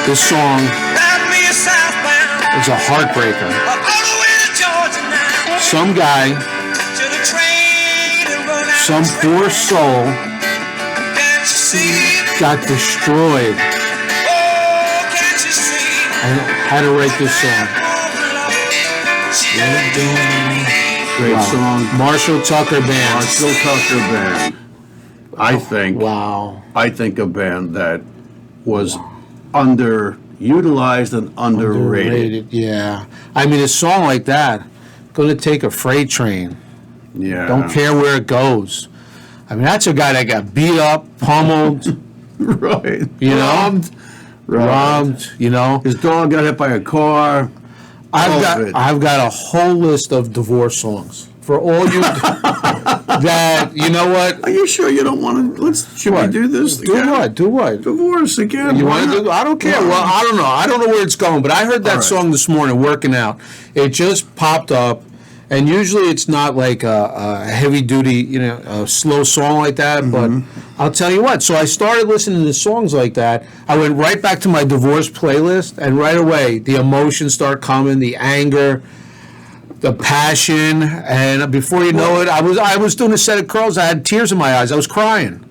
This song is a heartbreaker. Some guy, some poor soul got destroyed. I had to write this song. Great song. Marshall Tucker Band. Marshall Tucker Band. I think a band that was underutilized and underrated. Yeah. I mean, a song like that, gonna take a freight train. Yeah. Don't care where it goes. I mean, that's a guy that got beat up, pummeled. Right. You know? Robbed, you know. His dog got hit by a car. I've got a whole list of divorce songs for all you that, you know what? Are you sure you don't want to? Should we do this again? Do what? Divorce again. You want to do? I don't care. Well, I don't know. I don't know where it's going, but I heard that song this morning working out. It just popped up, and usually it's not like a heavy duty, you know, a slow song like that. But I'll tell you what. So I started listening to songs like that. I went right back to my divorce playlist, and right away the emotions start coming, the anger, the passion, and before you know it, I was doing a set of curls. I had tears in my eyes. I was crying.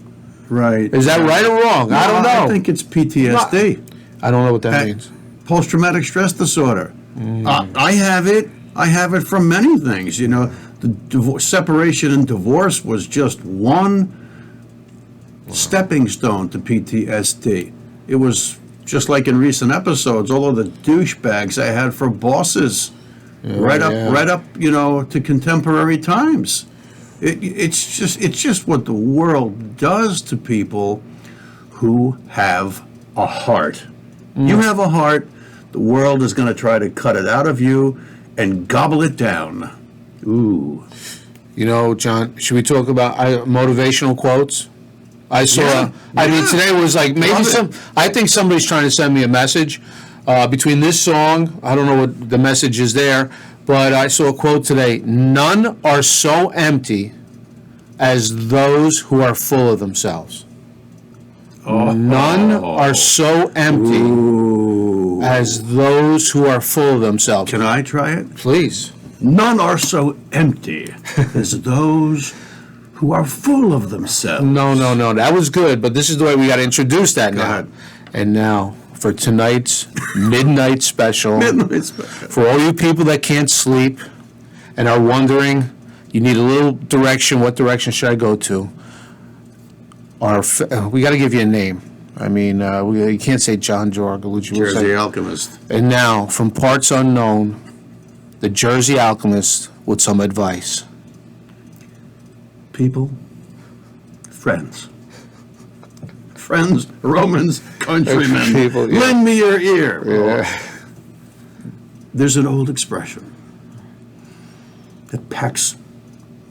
Right. Is that right or wrong? No, I don't know. I think it's PTSD. I don't know what that means. Post-traumatic stress disorder. I have it. I have it from many things. You know, the separation and divorce was just one stepping stone to PTSD. It was just like in recent episodes, all of the douchebags I had for bosses. Right up, you know, to contemporary times. It's just what the world does to people who have a heart. You have a heart, the world is going to try to cut it out of you and gobble it down. Ooh. You know, John, should we talk about motivational quotes? I saw, today was like maybe I think somebody's trying to send me a message. Between this song, I don't know what the message is there, but I saw a quote today. None are so empty as those who are full of themselves. None are so empty as those who are full of themselves. Can I try it? Please. None are so empty as those who are full of themselves. No. That was good, but this is the way we got to introduce that now. Go ahead. And now, for tonight's midnight special, for all you people that can't sleep and are wondering, you need a little direction, what direction should I go to? We got to give you a name. I mean, you can't say John Giorgalucci. Jersey Alchemist. And now, from parts unknown, the Jersey Alchemist with some advice. People, friends, Romans, countrymen, people, yeah. Lend me your ear. Yeah. There's an old expression that packs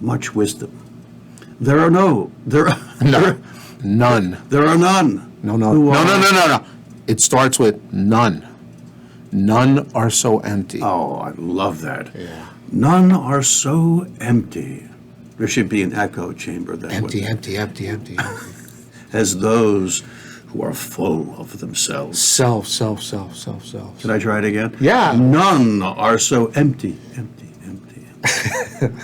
much wisdom. There are none. There are none. No. It starts with none. None are so empty. Oh, I love that. Yeah. None are so empty. There should be an echo chamber that Empty. as those who are full of themselves. Self. Can I try it again? Yeah. None are so empty,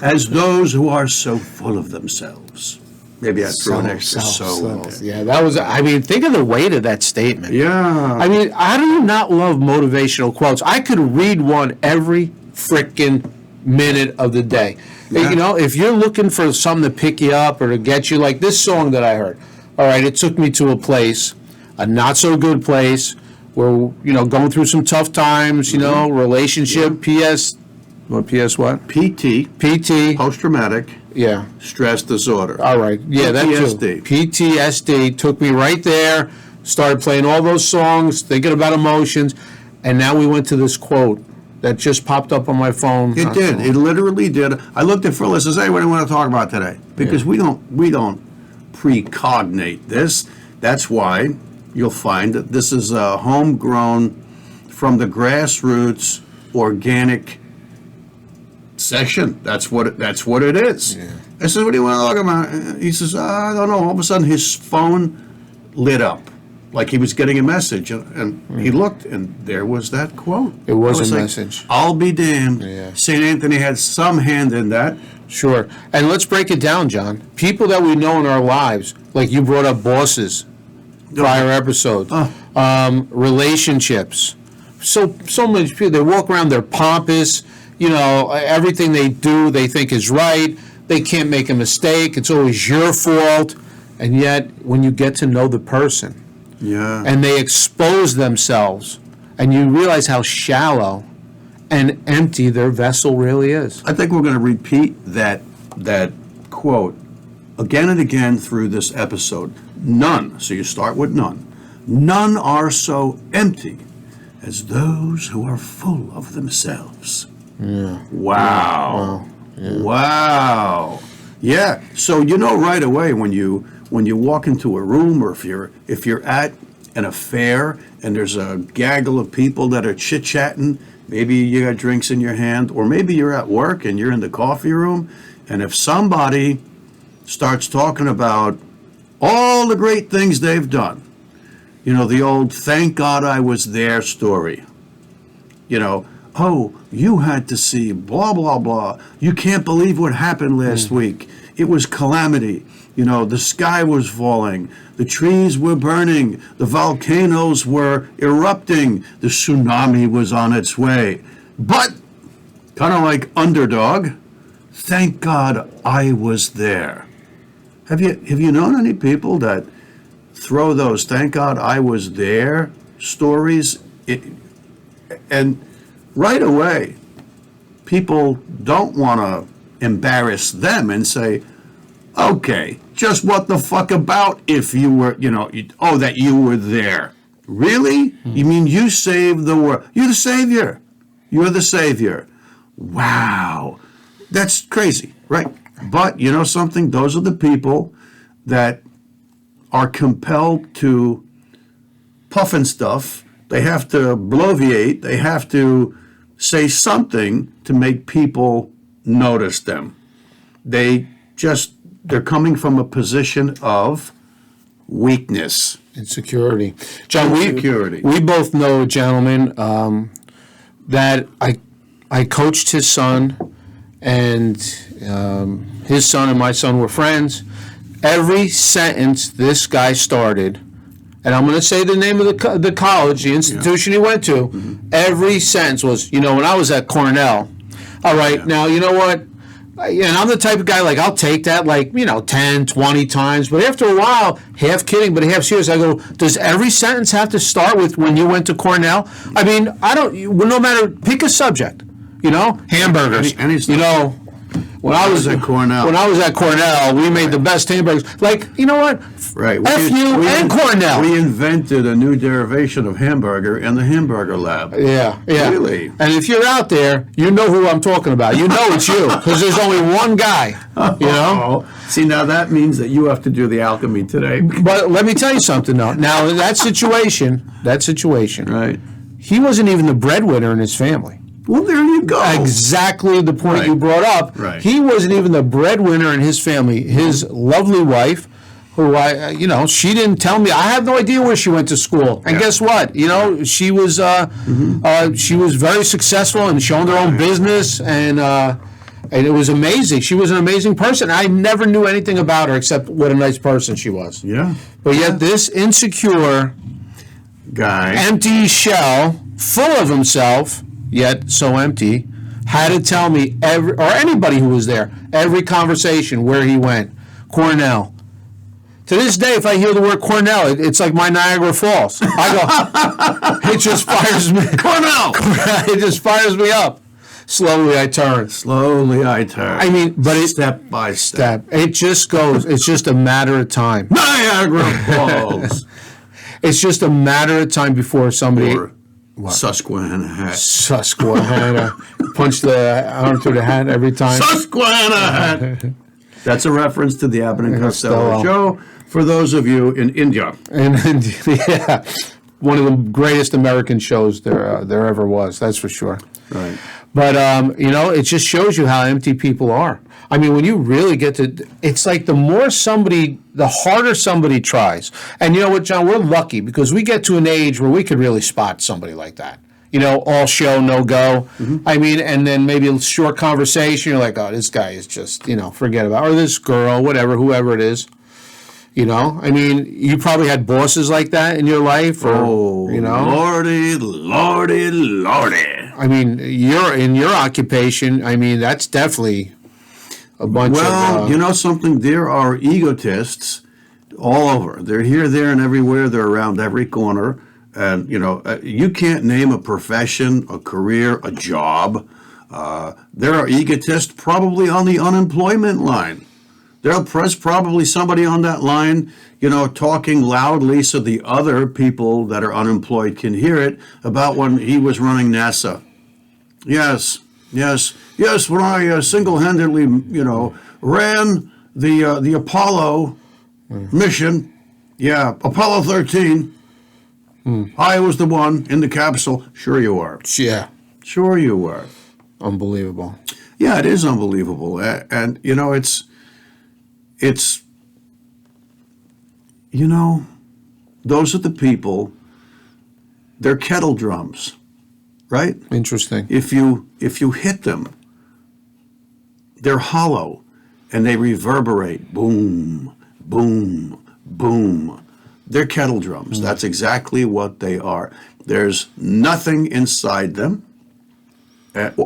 as those who are so full of themselves. Maybe I threw an extra so in there. Yeah, that was, I mean, think of the weight of that statement. Yeah. I mean, how do you not love motivational quotes? I could read one every frickin' minute of the day. Yeah. You know, if you're looking for something to pick you up or to get you, like this song that I heard. All right, it took me to a place, a not so good place, where, you know, going through some tough times, you know, relationship, PS what? PT. Post-traumatic Yeah. stress disorder. All right. Yeah, that too. PTSD. PTSD took me right there, started playing all those songs, thinking about emotions, and now we went to this quote that just popped up on my phone. It did. It literally did. I looked at Phyllis and said, hey, what do you want to talk about today? Because we don't precognate this. That's why you'll find that this is a homegrown, from the grassroots, organic session. That's what it is. Yeah. I said, what do you want to talk about? He says, I don't know. All of a sudden his phone lit up. like he was getting a message, and he looked, and there was that quote. It was I a like, message. I'll be damned. Yeah. St. Anthony had some hand in that. Sure. And let's break it down, John. People that we know in our lives, like you brought up bosses, prior episode, relationships. So many people, they walk around, they're pompous, everything they do they think is right. They can't make a mistake. It's always your fault. And yet, when you get to know the person, and they expose themselves, and you realize how shallow and empty their vessel really is. I think we're going to repeat that quote again and again through this episode. None, so you start with none. None are so empty as those who are full of themselves. Yeah. Wow. Yeah. Wow. Yeah. So right away when you walk into a room, or if you're at an affair and there's a gaggle of people that are chit-chatting, maybe you got drinks in your hand, or maybe you're at work and you're in the coffee room, and if somebody starts talking about all the great things they've done, the old "thank God I was there" story. Oh, you had to see blah, blah, blah. You can't believe what happened last week. It was calamity. The sky was falling. The trees were burning. The volcanoes were erupting. The tsunami was on its way. But, kind of like underdog, thank God I was there. Have you known any people that throw those "thank God I was there" stories, and right away, people don't want to embarrass them and say, okay, just what the fuck about if you were, that you were there. Really? You mean you saved the world? You're the savior. You're the savior. Wow. That's crazy, right? But you know something? Those are the people that are compelled to puff and stuff. They have to bloviate. They have to say something to make people notice them. They're coming from a position of weakness. Insecurity. John, Insecurity. we both know a gentleman that I coached his son, and his son and my son were friends. Every sentence this guy started, and I'm going to say the name of the college, the institution he went to, every sentence was, when I was at Cornell, all right, now, you know what? And I'm the type of guy, I'll take that, 10, 20 times. But after a while, half kidding, but half serious, I go, does every sentence have to start with when you went to Cornell? I mean, no matter, pick a subject, hamburgers. Any When I was at Cornell, we made the best hamburgers. You know what? Right. F you and Cornell. We invented a new derivation of hamburger in the hamburger lab. Yeah. Really? And if you're out there, you know who I'm talking about. You know it's you, because there's only one guy, See, now that means that you have to do the alchemy today. But let me tell you something, though. Now, in that situation, right, he wasn't even the breadwinner in his family. Well, there you go. Exactly the point you brought up. Right. He wasn't even the breadwinner in his family. His lovely wife, who she didn't tell me. I have no idea where she went to school. And guess what? She was very successful and she owned her own business, and it was amazing. She was an amazing person. I never knew anything about her except what a nice person she was. Yeah. But yet this insecure guy, empty shell, full of himself, yet so empty, had to tell me or anybody who was there, every conversation where he went. Cornell. To this day, if I hear the word Cornell, it's like my Niagara Falls. I go, it just fires me. Cornell! It just fires me up. Slowly I turn. I mean, but step by step. It just goes. It's just a matter of time. Niagara Falls. It's just a matter of time before somebody... Susquehanna hat. Susquehanna. Punch the arm through the hat every time. Susquehanna hat. That's a reference to the Abbott and Costello show for those of you in India. And yeah, one of the greatest American shows there ever was. That's for sure. Right. But it just shows you how empty people are. I mean, when you really get to, it's like the harder somebody tries. And you know what, John? We're lucky because we get to an age where we could really spot somebody like that. You know, all show, no go. I mean, and then maybe a short conversation, you're like, oh, this guy is just, forget about it. Or this girl, whatever, whoever it is. You know, I mean, you probably had bosses like that in your life, or Lordy, lordy, lordy. I mean, in your occupation. I mean, that's definitely a bunch of. Well, you know something? There are egotists all over. They're here, there, and everywhere. They're around every corner. And you can't name a profession, a career, a job. There are egotists probably on the unemployment line. There's probably somebody on that line, talking loudly so the other people that are unemployed can hear it about when he was running NASA. Yes, when I single-handedly, ran the Apollo mission. Yeah, Apollo 13. I was the one in the capsule. Sure you are. Yeah. Sure you were. Unbelievable. Yeah, it is unbelievable. And it's, those are the people, they're kettle drums, right? Interesting. If you hit them, they're hollow and they reverberate. Boom, boom, boom. They're kettle drums. That's exactly what they are. There's nothing inside them. At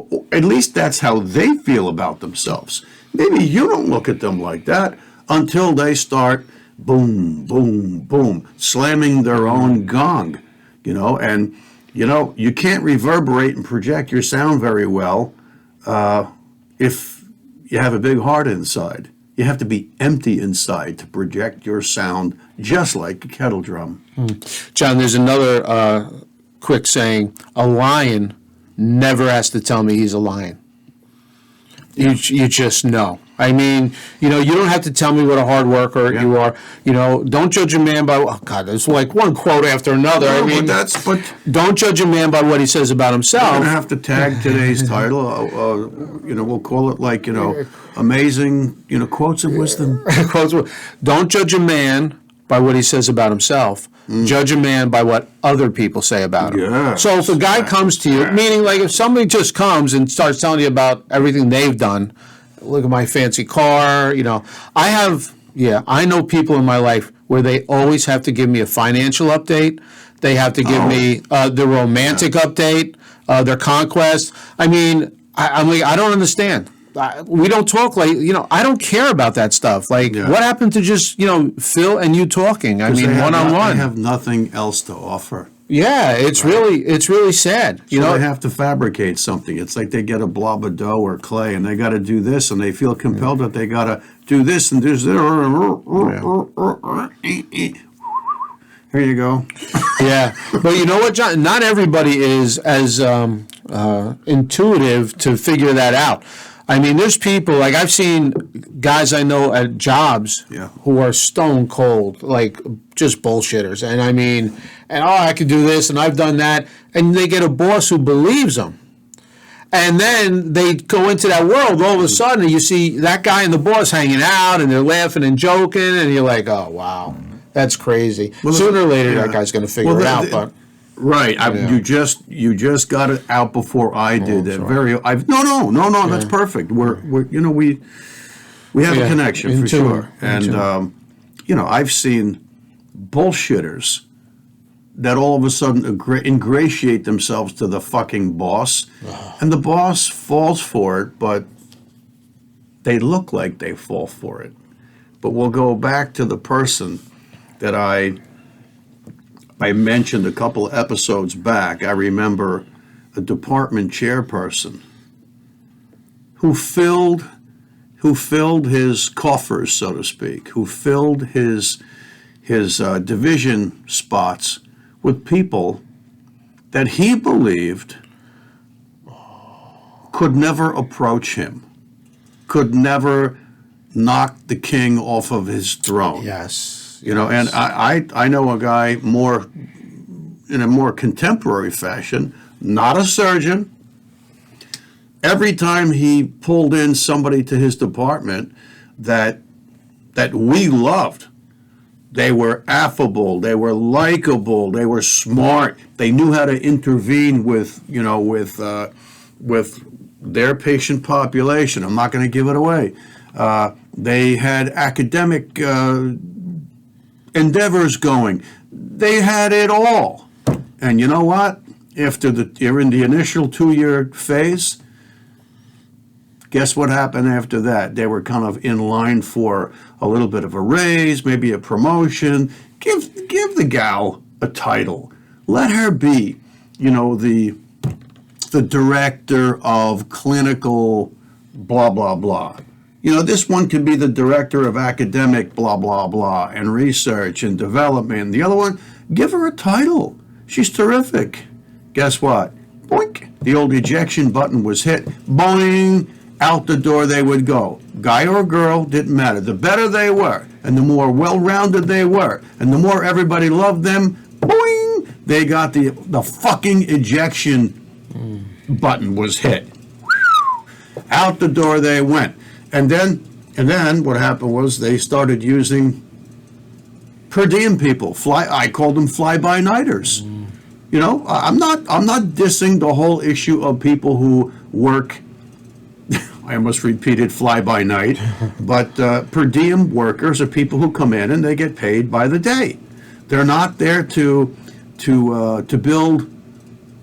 least that's how they feel about themselves. Maybe you don't look at them like that until they start boom, boom, boom, slamming their own gong, and, you can't reverberate and project your sound very well if you have a big heart inside. You have to be empty inside to project your sound just like a kettle drum. John, there's another quick saying, a lion never has to tell me he's a lion. You just know. I mean, you don't have to tell me what a hard worker you are. Don't judge a man by, oh God, there's like one quote after another. No, I mean, but don't judge a man by what he says about himself. We're going to have to tag today's title. We'll call it like, amazing, quotes of wisdom. Don't judge a man by what he says about himself. Judge a man by what other people say about him. Yes, so if a guy comes to you, meaning like if somebody just comes and starts telling you about everything they've done, look at my fancy car, I know people in my life where they always have to give me a financial update. They have to give me the romantic update, their conquest. I mean, I'm like, I don't understand. We don't talk like, I don't care about that stuff. Like, what happened to just, Phil and you talking? I mean, one-on-one. I have nothing else to offer. Yeah, it's really sad. They have to fabricate something. It's like they get a blob of dough or clay and they got to do this and they feel compelled that they got to do this and do this. Here you go. Yeah, but you know what, John? Not everybody is as intuitive to figure that out. I mean, there's people, like I've seen guys I know at jobs who are stone cold, like just bullshitters. And I mean, I could do this and I've done that. And they get a boss who believes them. And then they go into that world. All of a sudden, you see that guy and the boss hanging out and they're laughing and joking. And you're like, oh, wow, that's crazy. Well, sooner or later, that guy's going to figure it out. But right, you just got it out before I did. No, that's perfect. We have a connection for sure. And I've seen bullshitters that all of a sudden ingratiate themselves to the fucking boss, and the boss falls for it, but they look like they fall for it. But we'll go back to the person that I mentioned a couple of episodes back. I remember a department chairperson who filled his coffers, so to speak, who filled his division spots with people that he believed could never approach him, could never knock the king off of his throne. Yes. And I know a guy in a more contemporary fashion, not a surgeon, every time he pulled in somebody to his department that we loved, they were affable, they were likable, they were smart, they knew how to intervene with their patient population. I'm not going to give it away. They had academic endeavors going. They had it all. And you know what? You're in the initial 2-year phase, guess what happened after that? They were kind of in line for a little bit of a raise, maybe a promotion. Give the gal a title. Let her be, the director of clinical blah, blah, blah. This one could be the director of academic blah, blah, blah, and research and development. The other one, give her a title. She's terrific. Guess what? Boink. The old ejection button was hit. Boing. Out the door they would go. Guy or girl, didn't matter. The better they were, and the more well-rounded they were, and the more everybody loved them, boing, they got the fucking ejection button was hit. Out the door they went. And then what happened was they started using per diem people. I called them fly-by-nighters. I'm not dissing the whole issue of people who work. I almost repeated fly-by-night, but per diem workers are people who come in and they get paid by the day. They're not there to build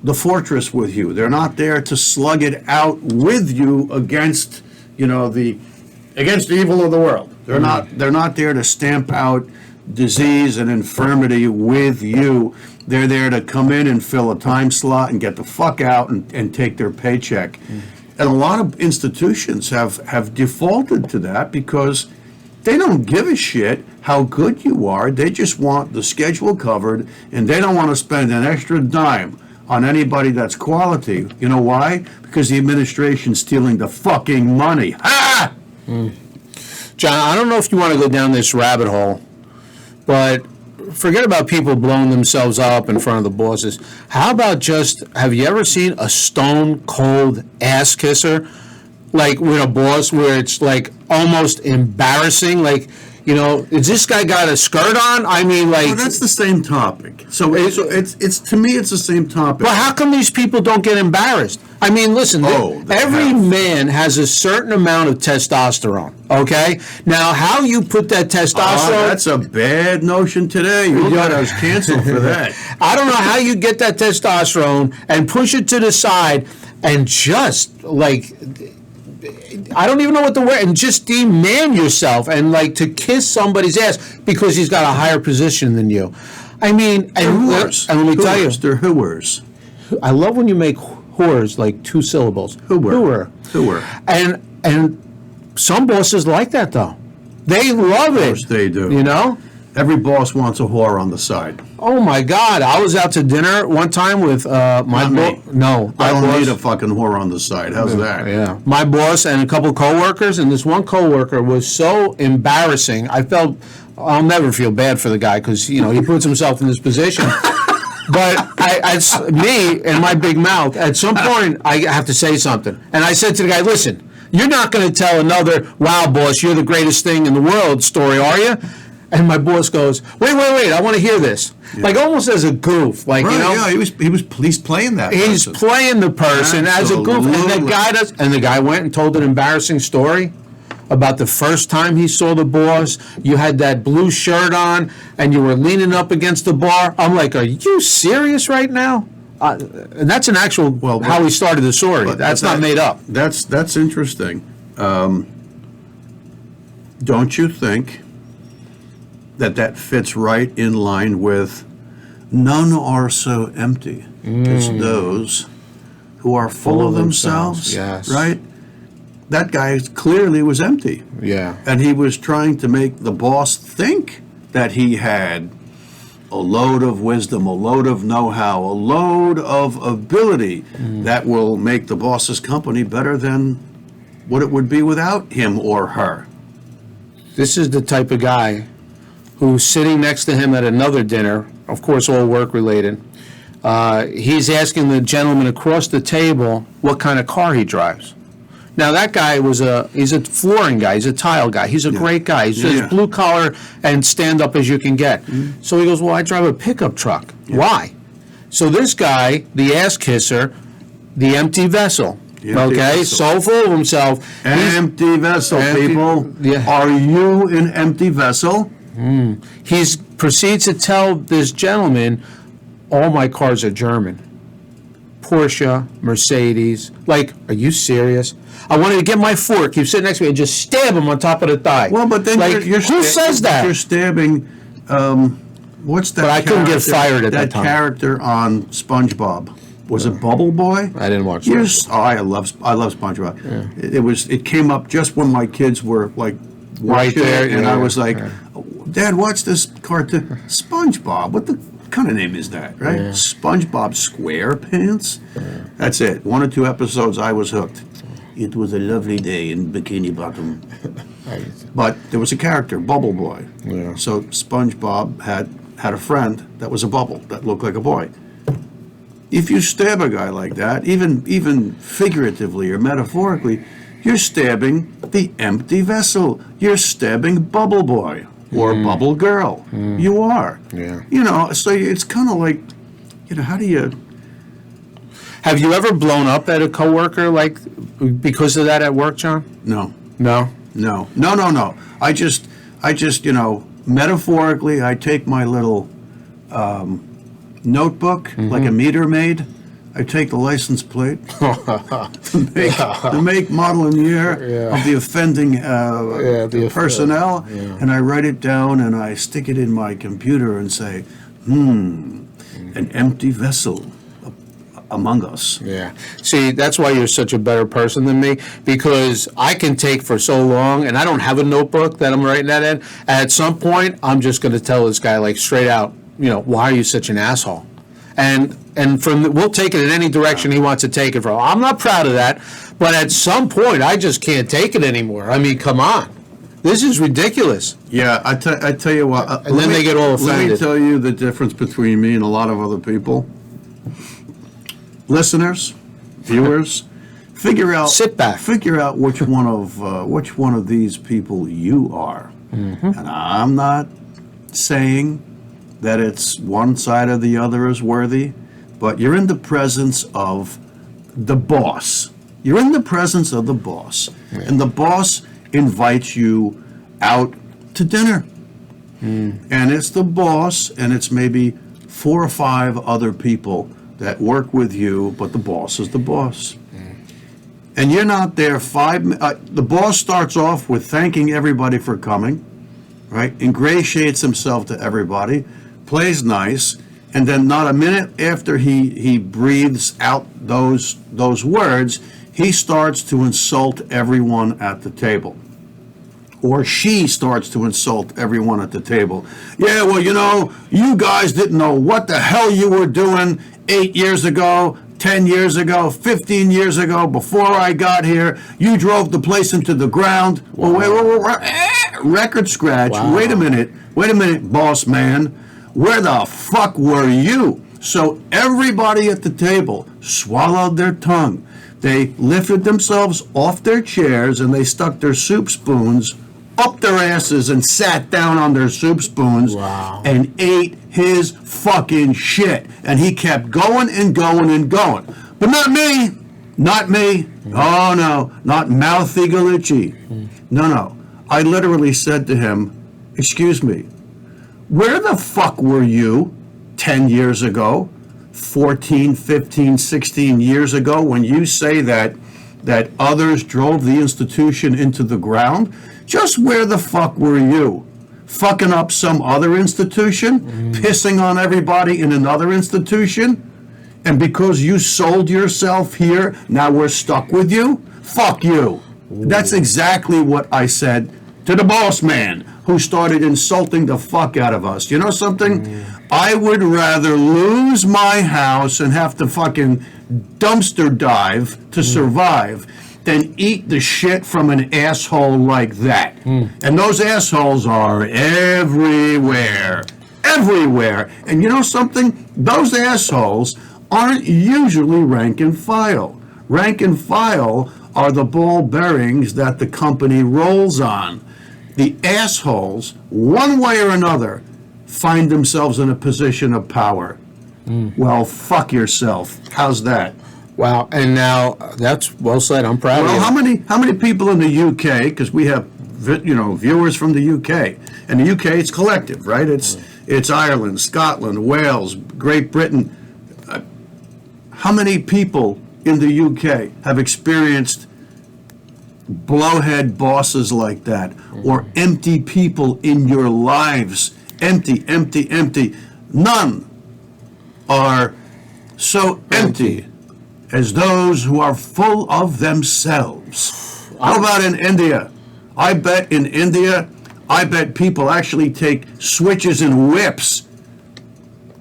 the fortress with you. They're not there to slug it out with you against the evil of the world. They're not there to stamp out disease and infirmity with you. They're there to come in and fill a time slot and get the fuck out and take their paycheck. And a lot of institutions have defaulted to that because they don't give a shit how good you are. They just want the schedule covered, and they don't want to spend an extra dime on anybody that's quality. You know why? Because the administration's stealing the fucking money. Ah! John, I don't know if you want to go down this rabbit hole, but forget about people blowing themselves up in front of the bosses. How about have you ever seen a stone cold ass kisser? Like with a boss where it's like almost embarrassing. Like, is this guy got a skirt on? I mean, like. Well, that's the same topic. So it's to me, it's the same topic. Well, how come these people don't get embarrassed? I mean, listen, every man has a certain amount of testosterone, okay? Now, how you put that testosterone... that's a bad notion today. You got us canceled for that. I don't know how you get that testosterone and push it to the side and just, like... I don't even know what the word, and just demand yourself and like to kiss somebody's ass because he's got a higher position than you. I mean, and let me tell you, they're hooers. I love when you make whores like 2 syllables. Hooer. And some bosses like that though. They love it. Of course they do. Every boss wants a whore on the side. Oh my God! I was out to dinner one time with my boss. No, I don't need a fucking whore on the side. How's that? Yeah, my boss and a couple coworkers, and this one coworker was so embarrassing. I'll never feel bad for the guy because he puts himself in this position. But me and my big mouth, at some point I have to say something, and I said to the guy, "Listen, you're not going to tell another "Wow, boss, you're the greatest thing in the world" story, are you?" And my boss goes, wait, I want to hear this. Yeah. Like almost as a goof. Like, yeah, he's playing that person. He's playing the person as a goof. And the guy went and told an embarrassing story about the first time he saw the boss. You had that blue shirt on and you were leaning up against the bar. I'm like, are you serious right now? And that's an actual how he started the story. That's not made up. That's interesting. Don't you think that fits right in line with none are so empty as those who are full of themselves, yes. Right? That guy clearly was empty. Yeah. And he was trying to make the boss think that he had a load of wisdom, a load of know-how, a load of ability that will make the boss's company better than what it would be without him or her. This is the type of guy who's sitting next to him at another dinner, of course all work-related. He's asking the gentleman across the table what kind of car he drives. Now that guy he's a flooring guy, he's a tile guy, he's a great guy. He's as blue collar and stand up as you can get. So he goes, well, I drive a pickup truck. Why? So this guy, the ass kisser, the empty vessel. So full of himself. Empty vessel, people. Yeah. Are you an empty vessel? He proceeds to tell this gentleman, all my cars are German. Porsche, Mercedes. Like, are you serious? I wanted to get my fork. He's sitting next to me and just stab him on top of the thigh. Well, but then like, who says that? You're stabbing. What's that? But I couldn't get fired at that time. That character on SpongeBob. Was it Bubble Boy? I didn't watch that. Oh, I love SpongeBob. Yeah. It came up just when my kids were like right there, and I was like, Dad, watch this cartoon. SpongeBob. What the kind of name is that, right? Yeah. SpongeBob SquarePants. That's it. 1 or 2 episodes, I was hooked. It was a lovely day in Bikini Bottom. But there was a character, Bubble Boy. Yeah. So SpongeBob had a friend that was a bubble that looked like a boy. If you stab a guy like that, even figuratively or metaphorically, you're stabbing the empty vessel. You're stabbing Bubble Boy or Bubble Girl. You are. Yeah. You know, so it's kind of like, how do you... Have you ever blown up at a coworker like because of that at work, John? No. No? No. I just, metaphorically, I take my little notebook, like a meter maid. I take the license plate, the make, model, and year of the offending personnel, and I write it down and I stick it in my computer and say, an empty vessel among us. Yeah. See, that's why you're such a better person than me, because I can take for so long, and I don't have a notebook that I'm writing that in. And at some point, I'm just going to tell this guy, like, straight out, why are you such an asshole? And we'll take it in any direction he wants to take it from. I'm not proud of that, but at some point, I just can't take it anymore. I mean, come on. This is ridiculous. Yeah, I tell you what. And then they get all offended. Let me tell you the difference between me and a lot of other people. Listeners, viewers, Sit back. Figure out which one of these people you are. And I'm not saying that it's one side or the other is worthy, but you're in the presence of the boss. You're in the presence of the boss, and the boss invites you out to dinner. And it's the boss, and it's maybe 4 or 5 other people that work with you, but the boss is the boss. And you're not there the boss starts off with thanking everybody for coming, right? Ingratiates himself to everybody, plays nice, and then not a minute after he breathes out those words, he starts to insult everyone at the table. Or she starts to insult everyone at the table. Yeah, well, you guys didn't know what the hell you were doing 8 years ago, 10 years ago, 15 years ago, before I got here. You drove the place into the ground. Wow. Well, record scratch. Wow. Wait a minute, boss man. Where the fuck were you? So everybody at the table swallowed their tongue. They lifted themselves off their chairs and they stuck their soup spoons up their asses and sat down on their soup spoons and ate his fucking shit. And he kept going and going and going. But not me. Not me. Oh, no. Not Mouthy Galucci. No. I literally said to him, excuse me, where the fuck were you 10 years ago, 14, 15, 16 years ago when you say that others drove the institution into the ground? Just where the fuck were you? Fucking up some other institution? Pissing on everybody in another institution? And because you sold yourself here, now we're stuck with you? Fuck you. That's exactly what I said to the boss man who started insulting the fuck out of us. You know something? I would rather lose my house and have to fucking dumpster dive to survive than eat the shit from an asshole like that. And those assholes are everywhere. Everywhere. And you know something? Those assholes aren't usually rank and file. Rank and file are the ball bearings that the company rolls on. The assholes, one way or another, find themselves in a position of power. Well, fuck yourself. How's that? Wow. And now that's well said. I'm proud of Well, you. how many people in the UK? Because we have viewers from the UK, and the UK it's collective, right? It's Ireland, Scotland, Wales, Great Britain. How many people in the UK have experienced blowhead bosses like that, or empty people in your lives? Empty, empty, empty. None are so empty as those who are full of themselves. How about in India? I bet people actually take switches and whips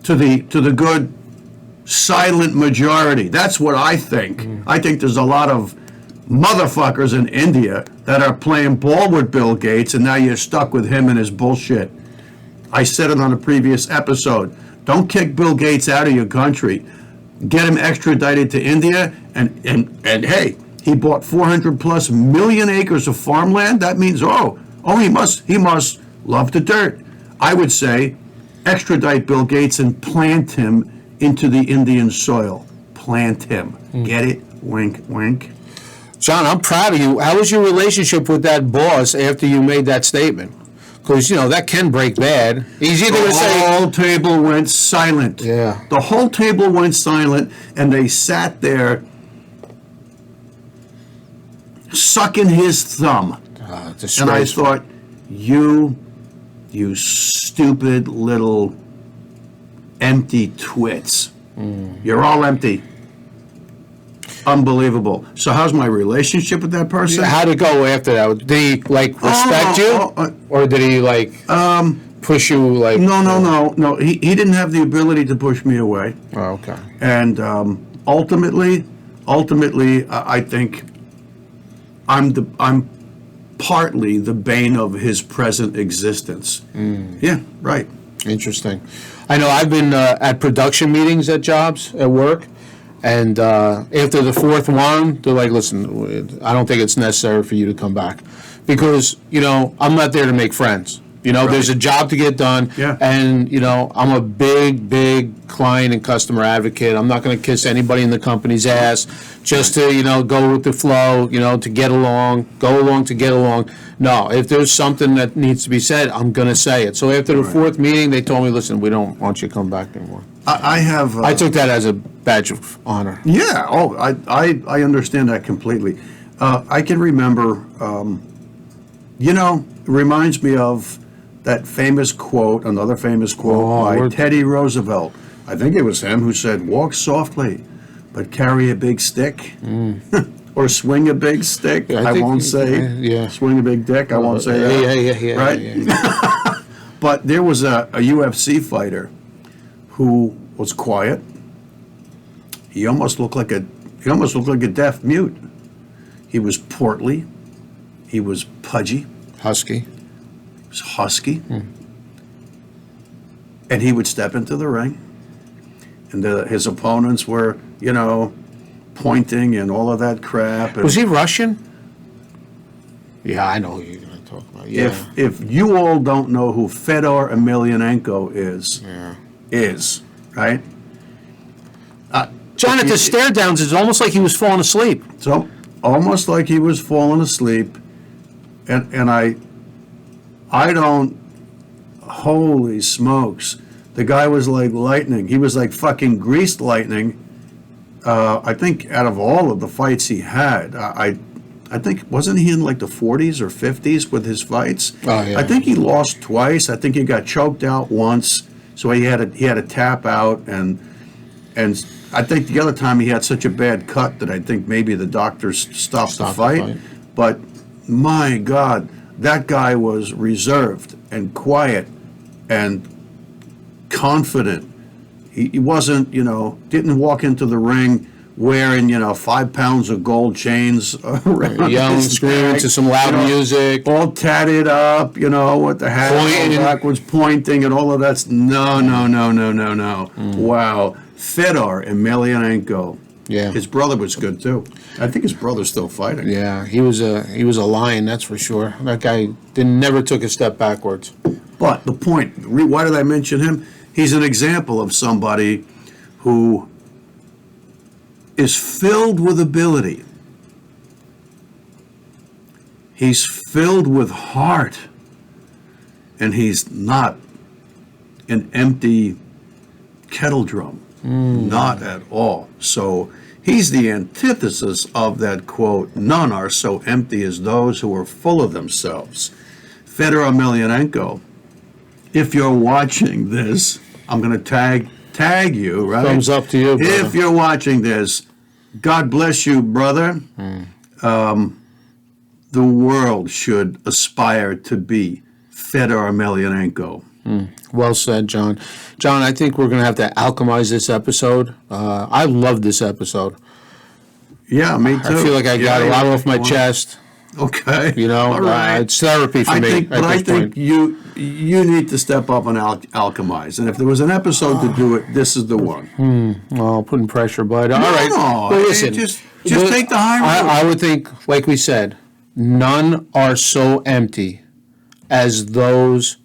to the good silent majority. That's what I think. I think there's a lot of motherfuckers in India that are playing ball with Bill Gates, and now you're stuck with him and his bullshit. I said it on a previous episode. Don't kick Bill Gates out of your country. Get him extradited to India, and hey, he bought 400 plus million acres of farmland. That means he must love the dirt. I would say extradite Bill Gates and plant him into the Indian soil. Plant him. Get it? Wink, wink. John, I'm proud of you. How was your relationship with that boss after you made that statement? Because, that can break bad. He's either going to say... The whole table went silent. Yeah. The whole table went silent, and they sat there sucking his thumb. And I thought, you stupid little empty twits. You're all empty. Unbelievable. So how's my relationship with that person? How'd it go after that? Did he, respect you? Or did he, push you, No. He didn't have the ability to push me away. Oh, okay. And ultimately, I think I'm partly the bane of his present existence. Yeah, right. Interesting. I know I've been at production meetings at jobs, at work, and after the fourth one, they're like, listen, I don't think it's necessary for you to come back. Because, I'm not there to make friends. Right. There's a job to get done, Yeah. and, I'm a big client and customer advocate. I'm not going to kiss anybody in the company's ass just to, go with the flow, to get along, go along to get along. No, if there's something that needs to be said, I'm going to say it. So after the fourth meeting, they told me, listen, we don't want you to come back anymore. I took that as a badge of honor. Yeah, I understand that completely. I can remember, it reminds me of that famous quote, another famous quote by Teddy Roosevelt. I think it was him who said, walk softly, but carry a big stick. Or swing a big stick. Yeah, I won't say swing a big dick. I won't say that. Yeah. Right? Yeah. But there was a UFC fighter who was quiet. He almost looked like a deaf mute. He was portly. He was pudgy. Husky. He was husky. And he would step into the ring, and his opponents were, pointing and all of that crap. And was he Russian? Yeah, I know who you're going to talk about. Yeah. If you all don't know who Fedor Emelianenko is, right? John, at the stare downs, it's almost like he was falling asleep. So almost like he was falling asleep, and I don't. Holy smokes! The guy was like lightning. He was like fucking greased lightning. I think out of all of the fights he had, I think, wasn't he in like the 40s or 50s with his fights? Oh, yeah. I think he lost twice. I think he got choked out once, so he had to tap out, and I think the other time he had such a bad cut that I think maybe the doctors stopped the fight. But my God, that guy was reserved and quiet and confident. He wasn't, didn't walk into the ring wearing, 5 pounds of gold chains around Yelling, his screaming neck, to some loud music. all tatted up, with the hat Pointing. backwards, pointing, and all of that. No. Wow. Fedor Emelianenko. Yeah. His brother was good too. I think his brother's still fighting. Yeah, he was a lion, that's for sure. That guy never took a step backwards. But the point, why did I mention him? He's an example of somebody who is filled with ability. He's filled with heart. And he's not an empty kettle drum. Not at all. So he's the antithesis of that quote, none are so empty as those who are full of themselves. Fedor Emelianenko, if you're watching this, I'm going to tag you, right? Thumbs up to you, brother. If you're watching this, God bless you, brother. The world should aspire to be Fedor Emelianenko. Well said, John. John, I think we're going to have to alchemize this episode. I love this episode. Yeah, me too. I feel like I got a lot off my chest. Okay. You know, all right. It's therapy for me. I think you need to step up and alchemize. And if there was an episode to do it, this is the one. Well, putting pressure, but all right. No, Well, listen, just take the high road. I would think, like we said, none are so empty as those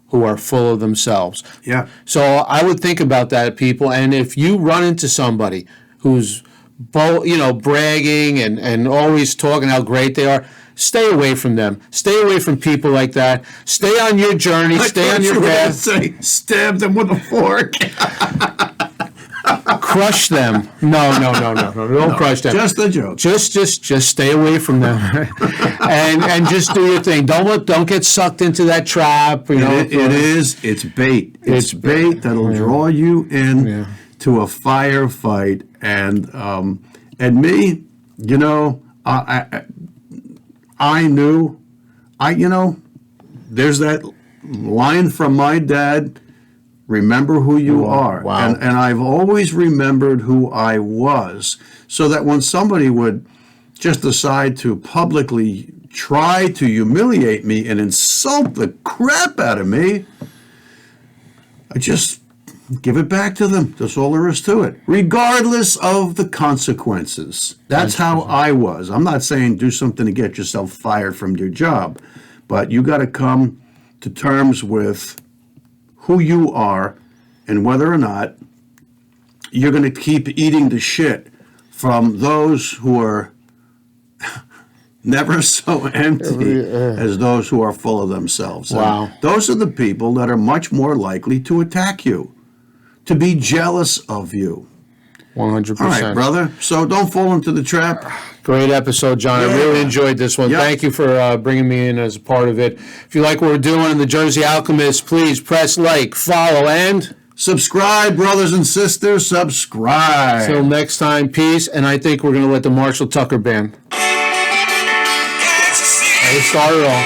who are full of themselves. Yeah. So I would think about that, people. And if you run into somebody who's, bragging and always talking how great they are, stay away from them. Stay away from people like that. Stay on your journey. Stay on your path. Say, stab them with a fork. Crush them. No. Don't crush them. Just a joke. Just stay away from them, and just do your thing. Don't get sucked into that trap. It's bait. It's bait that'll draw you in to a firefight. And me, I knew, there's that line from my dad. Remember who you are. Wow. And I've always remembered who I was, so that when somebody would just decide to publicly try to humiliate me and insult the crap out of me, I just give it back to them. That's all there is to it, regardless of the consequences. That's how I was. I'm not saying do something to get yourself fired from your job, but you got to come to terms with who you are and whether or not you're going to keep eating the shit from those who are never so empty as those who are full of themselves. Wow. And those are the people that are much more likely to attack you, to be jealous of you. 100%. All right, brother. So don't fall into the trap. Great episode, John. I really enjoyed this one. Yep. Thank you for bringing me in as a part of it. If you like what we're doing in the Jersey Alchemist, please press like, follow, and subscribe, brothers and sisters. Subscribe. Till next time, peace. And I think we're going to let the Marshall Tucker Band. They start it all.